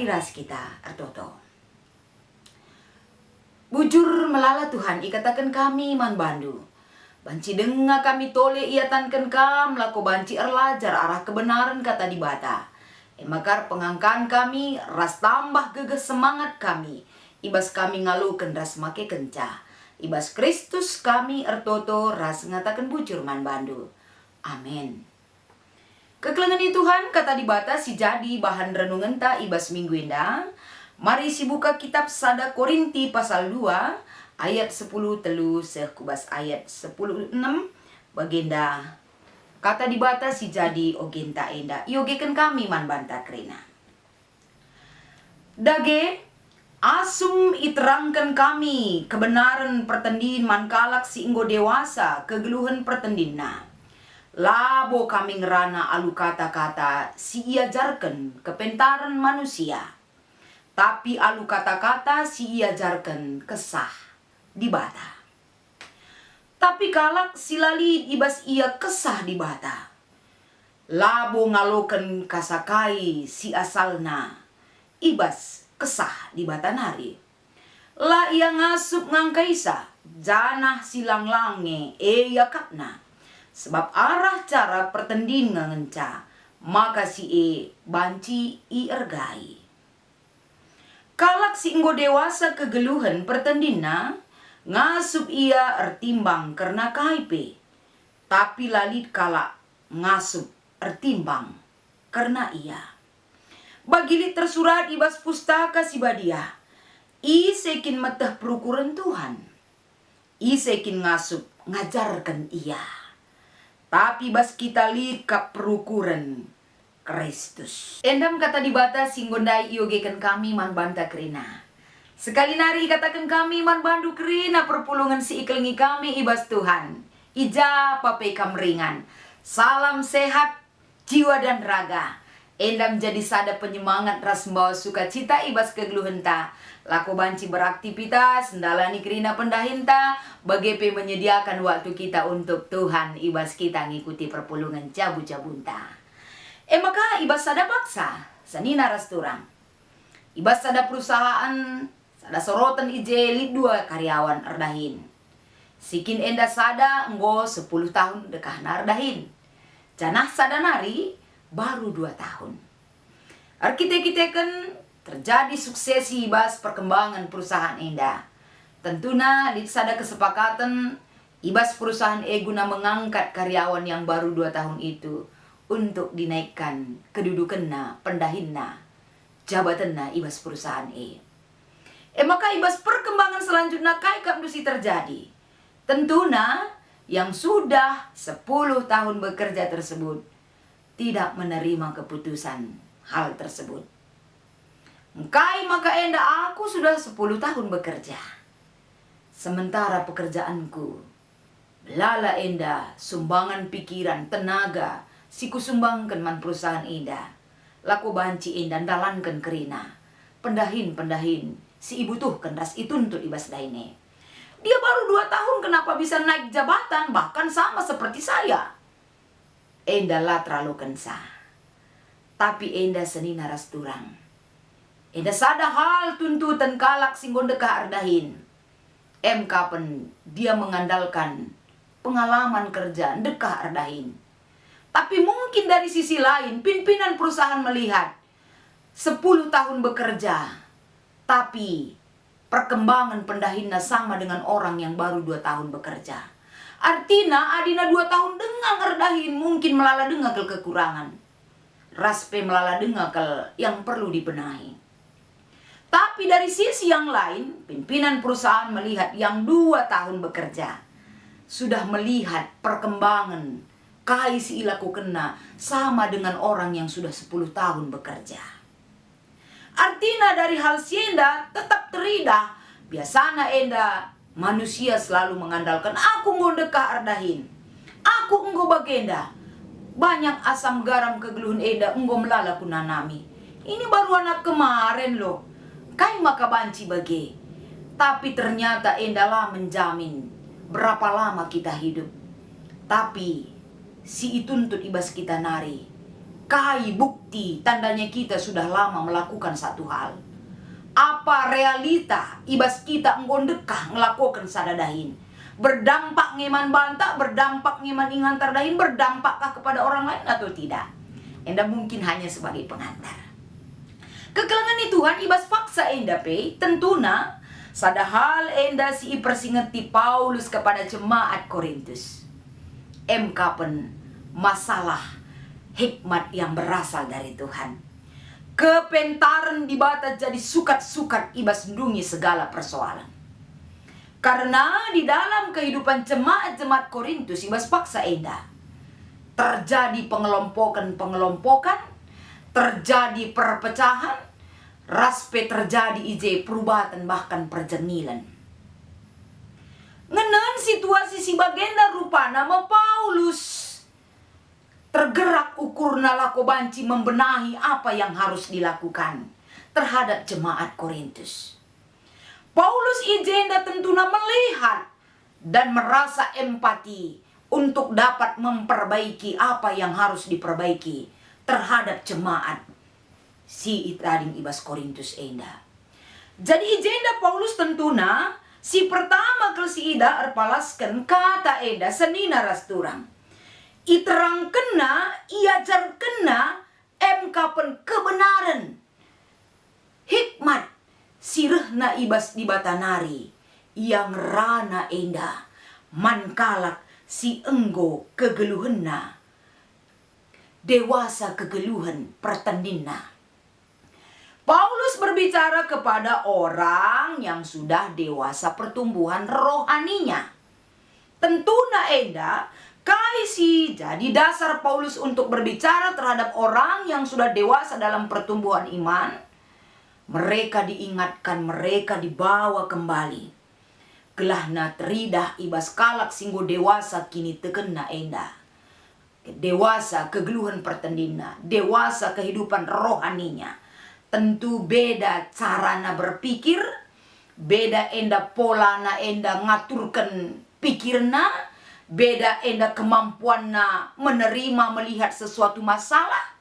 Mari ras kita artoto. Bujur melala Tuhan ikatakan kami man bandu. Banci denga kami tole iatankan kam lako banci erlajar arah kebenaran kata di bata. Emakar pengangkan kami ras tambah geges semangat kami. Ibas kami ngaluken ras make kenca. Ibas Kristus kami ertoto ras ngatakan bujur man bandu. Amin. Kekelengan Tuhan kata di bata si jadi bahan renungan ta ibas minggu indah. Mari si buka kitab Sada Korinti pasal 2 ayat 10 telu sekubas ayat 10 6 bagenda. Kata di bata si jadi ogenta enda iogeken kami man banta krena. Dage asum iterangkan kami kebenaran pertendin man kalak si inggo dewasa kegeluhan pertendinna. Labo kami ngerana alu kata-kata si iajarkan kepentaran manusia. Tapi alu kata-kata si iajarkan kesah di bata. Tapi kalak silali ibas ia kesah di bata. Labo ngaloken kasakai si asalna ibas kesah di bata nari. La ia ngasup ngangkaisa janah silang lange yakapna. Sebab arah cara pertendin ngenca, maka si banci i ergai. Kalak si enggo dewasa kegeluhan pertendina, ngasup ia ertimbang karena kaipe. Tapi lalit kalak ngasup ertimbang karena ia. Bagilit tersurat ibas pustaka si badia, i sekin meteh perukuran Tuhan. I sekin ngasup ngajarkan ia. Tapi bas kita lihat ke perukuran Kristus. Endam kata di bata singgondai iogeken kami man banta krina. Sekali nari katakan kami man bandu krina perpulungan si iklengi kami ibas Tuhan. Ija pape kamringan. Salam sehat jiwa dan raga. Endam jadi sada penyemangat ras membawa sukacita ibas kegeluhenta. Lako banci beraktivitas, ndalani kerina pendahinta, bagepe menyediakan waktu kita untuk Tuhan, ibas kita ngikuti perpulungan jabu-jabunta. Maka ibas sada paksa, sanina rasturang. Ibas sada perusahaan, sada sorotan ije 2 karyawan erdahin. Sikin enda sada enggo 10 tahun dekah nardahin. Janah sada nari baru 2 tahun. Arkitek-kiteken terjadi suksesi ibas perkembangan perusahaan enda. Tentuna di sada kesepakatan ibas perusahaan guna mengangkat karyawan yang baru 2 tahun itu untuk dinaikkan kedudukanna, pendahinna, jabatanna ibas perusahaan maka ibas perkembangan selanjutnya kai kamdusi terjadi. Tentuna yang sudah 10 tahun bekerja tersebut tidak menerima keputusan hal tersebut. Kai maka enda aku sudah 10 tahun bekerja. Sementara pekerjaanku belala enda sumbangan pikiran, tenaga, siku sumbangkan man perusahaan enda. Laku banci enda dalankan kerina. Pendahin si ibu tuh ras ituntut ibas daine. Dia baru 2 tahun kenapa bisa naik jabatan bahkan sama seperti saya. Enda lah terlalu kensa. Tapi enda senina ras turang. Enda sada hal tuntutan kalak singgon dekah ardahin. Kapan dia mengandalkan pengalaman kerja dekah ardahin. Tapi mungkin dari sisi lain pimpinan perusahaan melihat 10 tahun bekerja. Tapi perkembangan pendahinna sama dengan orang yang baru 2 tahun bekerja. Artinya adina 2 tahun dengang ardahin mungkin melala dengar ke kekurangan. Raspe melala dengar ke yang perlu dibenahi. Tapi dari sisi yang lain, pimpinan perusahaan melihat yang 2 tahun bekerja. Sudah melihat perkembangan kai si ilaku kena sama dengan orang yang sudah 10 tahun bekerja. Artinya dari hal sienda tetap teridah. Biasanya enda manusia selalu mengandalkan aku ngondeka ardahin. Aku enggo bagenda. Banyak asam garam kegeluhan enda enggo melala kunanami. Ini baru anak kemarin loh. Kai maka banci bage. Tapi ternyata endalah menjamin berapa lama kita hidup. Tapi si ituntut ibas kita nari. kai bukti tandanya kita sudah lama melakukan satu hal. Apa realita ibas kita nggondekah ngelakukan sadadahin? Berdampak ngeman bantah, berdampak ngeman ingantar dahin, berdampakkah kepada orang lain atau tidak? Enda mungkin hanya sebagai pengantar. Kekelengan ni Tuhan ibas paksa enda pe, tentuna sadahal enda si persingeti Paulus kepada jemaat Korintus. Kapen masalah hikmat yang berasal dari Tuhan. Kepentaran dibata jadi sukat-sukat ibas ndungi segala persoalan. Karena di dalam kehidupan jemaat-jemaat Korintus ibas paksa enda terjadi pengelompokan, terjadi perpecahan, raspe terjadi ije perubatan bahkan perjenilan. Ngenen situasi si bagenda rupa nama Paulus tergerak ukur nalako banci membenahi apa yang harus dilakukan terhadap jemaat Korintus. Paulus ijenda tentuna melihat dan merasa empati untuk dapat memperbaiki apa yang harus diperbaiki terhadap jemaat si itading ibas Korintus enda. Jadi ijenda Paulus tentuna si pertama kel si ida erpalaskan kata enda senina rasturang. Iterang kena, iajar kena, kapen kebenaran. Hikmat, sirehna ibas di batanari, yang rana enda, mankalak si enggo kegeluhenna, dewasa kegeluhan pertandinna. Paulus berbicara kepada orang yang sudah dewasa pertumbuhan rohaninya. Tentuna enda, kaisi jadi dasar Paulus untuk berbicara terhadap orang yang sudah dewasa dalam pertumbuhan iman. Mereka diingatkan, mereka dibawa kembali. Gelahna teridah ibas kalak singgo dewasa kini tekena enda. Dewasa kegeluhan pertendina, dewasa kehidupan rohaninya. Tentu beda carana berpikir, beda enda polana enda ngaturkan pikirna, beda enda kemampuanna menerima melihat sesuatu masalah.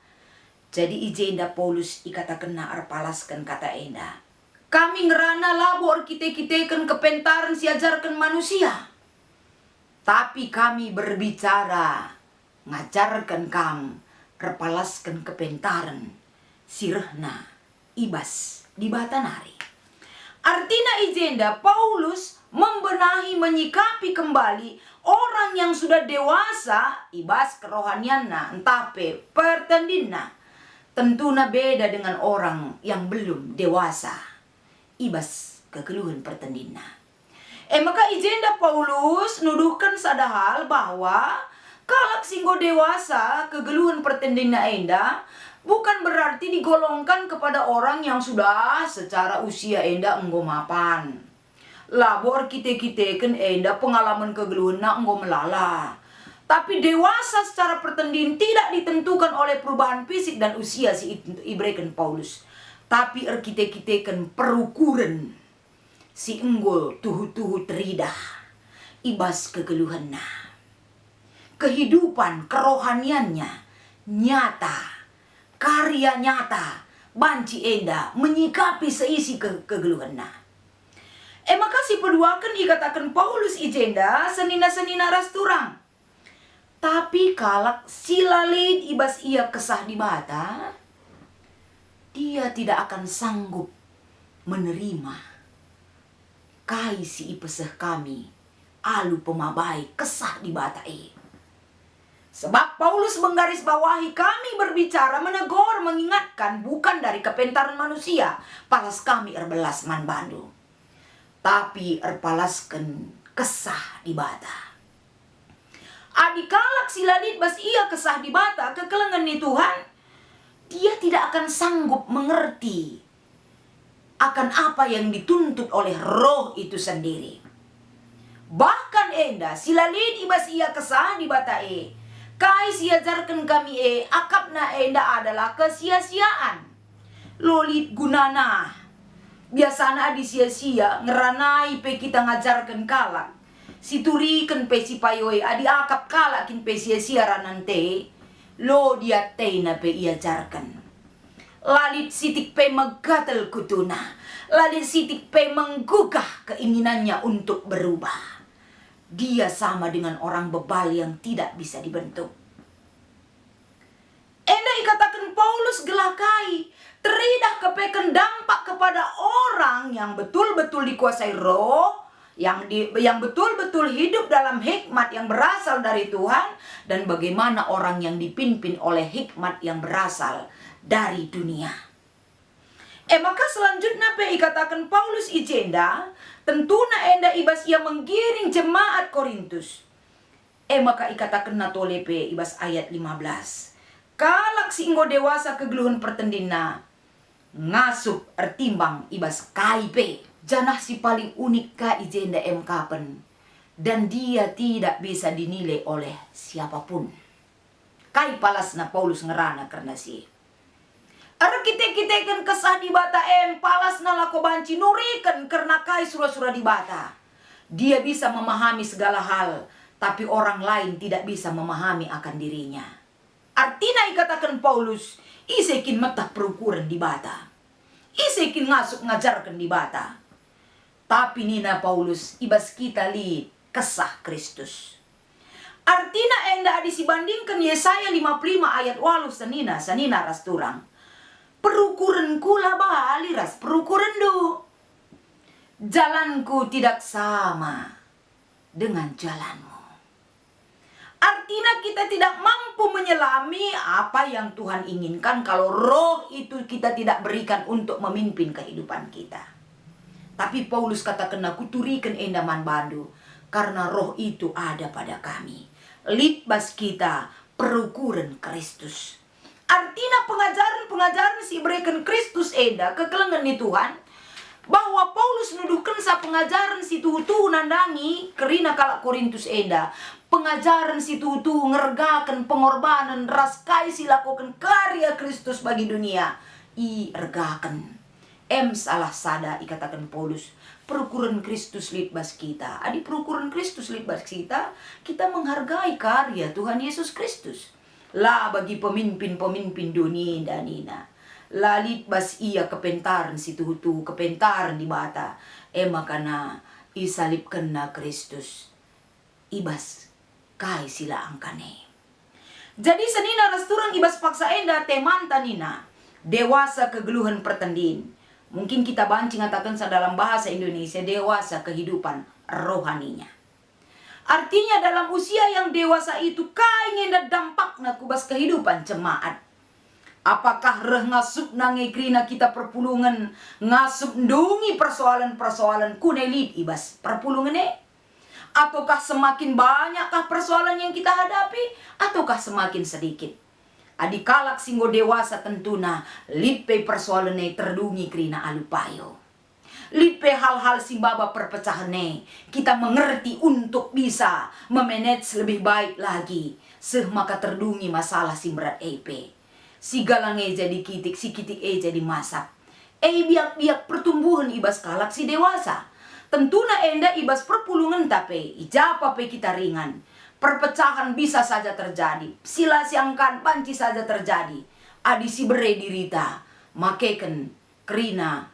Jadi ije enda Paulus ikata kena arpalaskan kata enda. Kami ngerana labor kita-kitakan kepentaran siajarkan manusia. Tapi kami berbicara, ngajarkan kam, arpalaskan kepentaran, sirehna, ibas, di batanari. Artinya ijenda Paulus membenahi, menyikapi kembali orang yang sudah dewasa ibas kerohanianna entape pertandinna. Tentunya beda dengan orang yang belum dewasa ibas kegeluhan pertandinna. Maka ijenda Paulus nuduhkan sadahal bahwa kalak singgo dewasa kegeluhan pertandinna enda bukan berarti digolongkan kepada orang yang sudah secara usia enda enggo mapan. Labor kita-kitakan enda pengalaman kegeluhan na enggo melala. Tapi dewasa secara pertandin tidak ditentukan oleh perubahan fisik dan usia si ibreken Paulus. Tapi kita-kitakan perukuran si enggo tuhu-tuhu teridah ibas kegeluhan na. Kehidupan kerohaniannya nyata, karya nyata, banci enda menyikapi seisi kegeluhan na. Maka si peduakan ikatakan Paulus ijenda senina-senina rasturang. Tapi kalak silalid ibas ia kesah di bata, dia tidak akan sanggup menerima kai si ipeseh kami alu pemabai kesah di bata Sebab Paulus menggarisbawahi kami berbicara, menegur, mengingatkan bukan dari kepentaran manusia, palas kami erbelas man bandu, tapi erpalaskan kesah di bata. Adikalak siladit bas ia kesah di bata kekelengan ni Tuhan, dia tidak akan sanggup mengerti akan apa yang dituntut oleh roh itu sendiri. Bahkan enda silalid ibas ia kesah di bata kai siajarkan kami akapna enda adalah kesia-siaan. Lolit gunana. Biasana adi sia-sia ngeranai pe kita ngajarkan kalak. Siturikan pe si payoy adi akap kalak kin pe sia-sia ranante. lo dia teina pe ia jarkan. Lalit sitik pe menggatal kutuna. Lalit sitik pe menggugah keinginannya untuk berubah. Dia sama dengan orang bebal yang tidak bisa dibentuk. Enda ikatakan Paulus gelakai, teridah kepeken dampak kepada orang yang betul-betul dikuasai roh, yang betul-betul hidup dalam hikmat yang berasal dari Tuhan, dan bagaimana orang yang dipimpin oleh hikmat yang berasal dari dunia. Maka selanjutnya pe ikatakan Paulus ijenda, tentuna enda ibas ia menggiring jemaat Korintus. Maka ikatakan natole pe ibas ayat 15. Kalak si inggo dewasa kegeluhan pertendina, ngasup ertimbang ibas kaipe. Janah si paling unik ka ijenda kapen, dan dia tidak bisa dinilai oleh siapapun. Kai palasna Paulus ngerana karena si kita kan kesah di bata palasna lako banci nurikan karena kai surah-surah di bata. Dia bisa memahami segala hal, tapi orang lain tidak bisa memahami akan dirinya. Artinya ikatakan Paulus, isekin metah perukuran di bata. Isekin ngasuk ngajarkan di bata. Tapi nina Paulus, ibas kita li kesah Kristus. Artinya enda disibandingkan Yesaya 55 ayat 8 sanina rasturang. Perukuran kula bali ras perukuran du. Jalanku tidak sama dengan jalanmu. Artinya kita tidak mampu menyelami apa yang Tuhan inginkan kalau roh itu kita tidak berikan untuk memimpin kehidupan kita. Tapi Paulus katakan aku turikan endaman bandu karena roh itu ada pada kami. Litbas kita perukuran Kristus. Artinya pengajaran si berikan Kristus enda kekelengan ni Tuhan, bahwa Paulus nuduhkan sa pengajaran si tuhu nandangi kerina kalak Korintus enda. Pengajaran si tuhu ngergakan pengorbanan raskai si lakukan karya Kristus bagi dunia. I ergakan. Salah sada ikatakan Paulus. Perukuran Kristus litbas kita. Adi perukuran Kristus litbas kita. Kita menghargai karya Tuhan Yesus Kristus. Lah bagi pemimpin-pemimpin dunia dan nina. Lalit bas ia kepentaran si tuhu kepentaran di bata. Makana isalip kena Kristus. Ibas kai sila angkane. Jadi senina rasturang ibas paksa enda teman tanina. Dewasa kegeluhan pertendin. Mungkin kita banci ngatakan dalam bahasa Indonesia dewasa kehidupan rohaninya. Artinya dalam usia yang dewasa itu kaingin dan dampakna kubas kehidupan jemaat. Apakah reh ngasup nangekrina kita perpulungan ngasup ndungi persoalan-persoalan kunelit ibas perpulungan ataukah semakin banyakkah persoalan yang kita hadapi ataukah semakin sedikit? Adikalak singgo dewasa tentuna lipe persoalan terdungi krina alupayo. Lipe hal-hal simbaba perpecahan kita mengerti untuk bisa memanage lebih baik lagi. Maka terdungi masalah simberat EP. Si galang jadi kitik, si kitik jadi masak. Biak-biak pertumbuhan ibas kalak si dewasa. Tentuna enda ibas perpulungan tapi ijapa pe kita ringan. Perpecahan bisa saja terjadi. Sila siangkan panci saja terjadi. Adi si bere dirita. Makeken kerina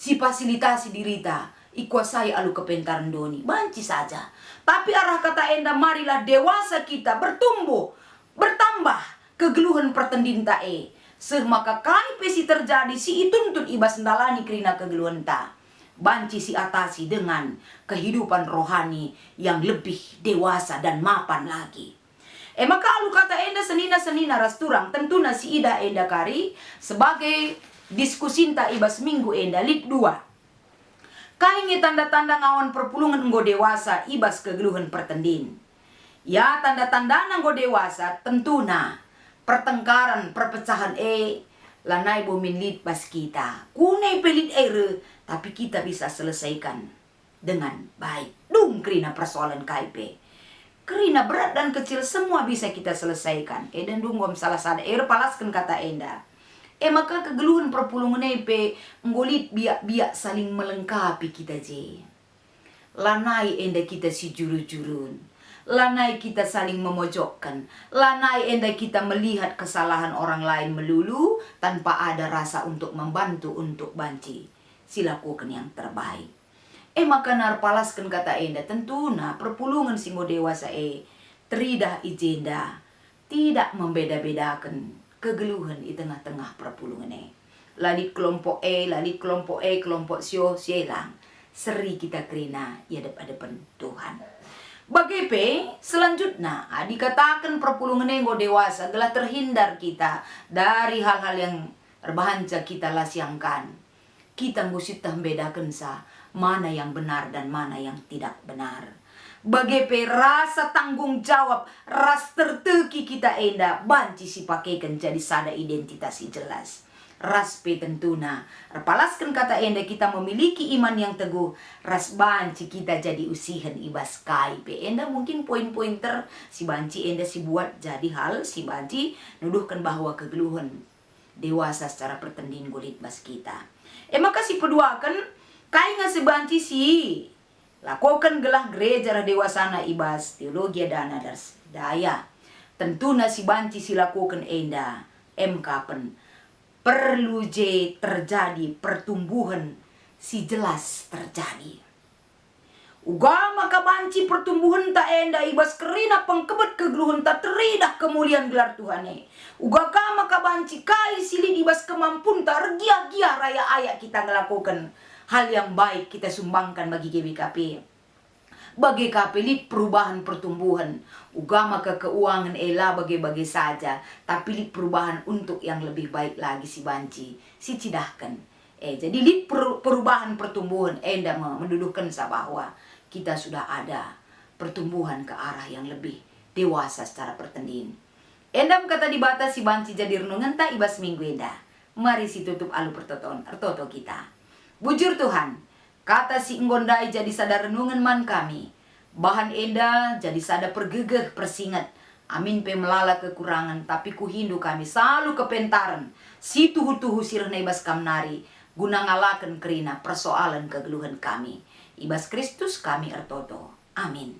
si fasilitasi dirita ikuasai alu kepentaran doni. Banci saja. Tapi arah kata enda marilah dewasa kita bertumbuh, bertambah kegeluhan pertendinta Maka kai pesi terjadi si ituntun ibas ndalani kerina kegeluhan ta. Banci si atasi dengan kehidupan rohani yang lebih dewasa dan mapan lagi. Maka alu kata enda senina rasturang tentuna si ida enda kari sebagai diskusinta ibas minggu enda lit 2. Kaingi tanda-tanda ngawan perpulungan nggo dewasa ibas kegeluhan pertendin. Ya tanda-tanda nggo dewasa tentuna pertengkaran perpecahan lanai bumin lit bas kita. Kunai pelit tapi kita bisa selesaikan dengan baik. Dung kerina persoalan KIP. Kerina berat dan kecil semua bisa kita selesaikan. Dan dungom salah sada palaskan kata enda. Maka kegeluhan perpulungan nggolit biak-biak saling melengkapi kita je. Lanai enda kita si juru-jurun. Lanai kita saling memojokkan. Lanai enda kita melihat kesalahan orang lain melulu tanpa ada rasa untuk membantu untuk banci. Silakukan yang terbaik. Maka narpalaskan kata enda tentuna perpulungan singo dewasa teridah ijenda tidak membeda-bedakan kegeluhan di tengah-tengah perpulungan Lalit kelompok lalit kelompok kelompok sielang. Seri kita kerina ya depan Tuhan. Bagaimana selanjutnya dikatakan perpulungan ngo dewasa adalah terhindar kita dari hal-hal yang berbahanca kita lasiangkan. Kita mesti membedakan mana yang benar dan mana yang tidak benar. Bagaimana rasa tanggung jawab, ras terteki kita enda banci si pakaikan jadi sada identitas jelas. Ras pe tentuna palaskan kata enda kita memiliki iman yang teguh. Ras banci kita jadi usihan ibas kai pe enda mungkin poin-poin si banci enda si buat jadi hal si banci nuduhkan bahwa kegeluhan dewasa secara pertanding gulit bas kita. Maka si peduakan kai nga si banci si lakukan gelah gereja dewasana ibas teologi dana daya. Tentuna si banci si lakukan enda kapan perlu terjadi pertumbuhan si jelas terjadi. Ugama kabanci pertumbuhan tak enda ibas kerina pengkebet kegeluhan tak teridah kemuliaan gelar Tuhan Ugama kabanci kai silid ibas kemampun tak regia-gia raya ayak kita ngelakukan hal yang baik kita sumbangkan bagi GBKP. Bagi kapelit perubahan pertumbuhan ugama ke keuangan bagi saja tapi lit perubahan untuk yang lebih baik lagi si banci si cidahkan jadi lit perubahan pertumbuhan enda menduduhkan bahwa kita sudah ada pertumbuhan ke arah yang lebih dewasa secara pertanding. Endam kata dibatasi banci jadi renungan tak ibas minggu enda. Mari si tutup alu pertoton ertoto kita. Bujur Tuhan, kata si nggondai jadi sada renungan man kami. Bahan enda jadi sada pergegeh persingat. Amin pe melala kekurangan tapi ku hindu kami selalu kepentaran. Si tuhu-tuhu sirna ibas kamnari guna ngalakan kerina persoalan kegeluhan kami. Ibas Kristus kami ertoto. Amin.